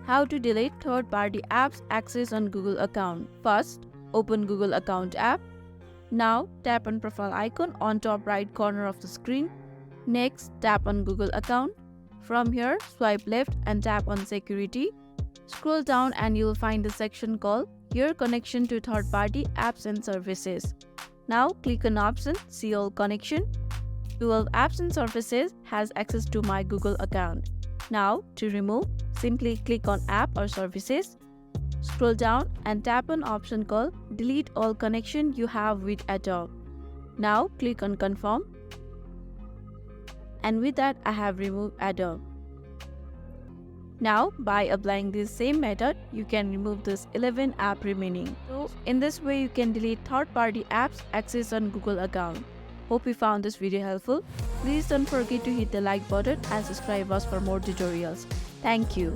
How to delete third-party apps access on Google account. First, open Google account app. Now, tap on profile icon on top right corner of the screen. Next, tap on Google account. From here, swipe left and tap on security. Scroll down and you will find the section called Your Connection to Third-Party Apps and Services. Now, click on option See All Connection. 12 apps and services has access to my Google account. Now, to remove, simply click on App or Services. Scroll down and tap on option called Delete All Connection you have with Adobe. Now, click on Confirm. And with that, I have removed Adobe. Now, by applying this same method, you can remove this 11 app remaining. So, in this way, you can delete third-party apps access on Google account. Hope you found this video helpful. Please don't forget to hit the like button and subscribe us for more tutorials. Thank you.